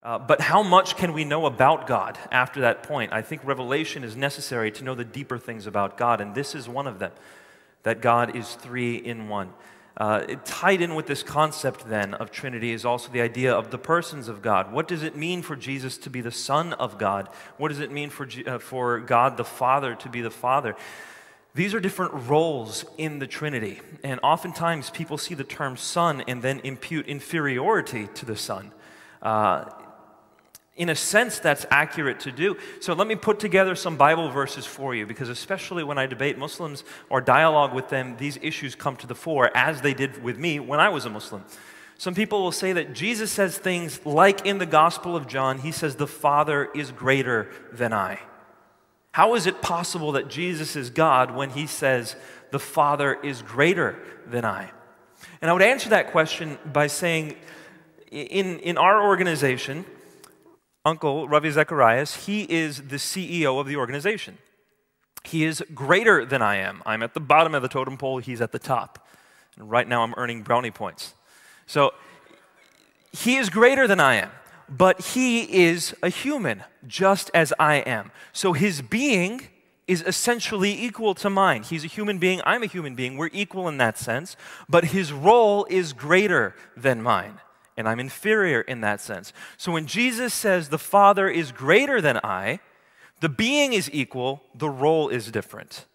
But how much can we know about God after that point? I think revelation is necessary to know the deeper things about God, and this is one of them, that God is three in one. Tied in with this concept then of Trinity is also the idea of the persons of God. What does it mean for Jesus to be the Son of God? What does it mean for God the Father to be the Father? These are different roles in the Trinity, and oftentimes people see the term Son and then impute inferiority to the Son. In a sense, that's accurate to do. So let me put together some Bible verses for you, because especially when I debate Muslims or dialogue with them, these issues come to the fore, as they did with me when I was a Muslim. Some people will say that Jesus says things like in the Gospel of John, he says, "The Father is greater than I." How is it possible that Jesus is God when he says, "The Father is greater than I"? And I would answer that question by saying, in our organization, Uncle Ravi Zachariah, he is the CEO of the organization. He is greater than I am. I'm at the bottom of the totem pole, he's at the top. And right now I'm earning brownie points. So he is greater than I am, but he is a human, just as I am. So his being is essentially equal to mine. He's a human being, I'm a human being, we're equal in that sense, but his role is greater than mine. And I'm inferior in that sense. So when Jesus says the Father is greater than I, the being is equal, the role is different.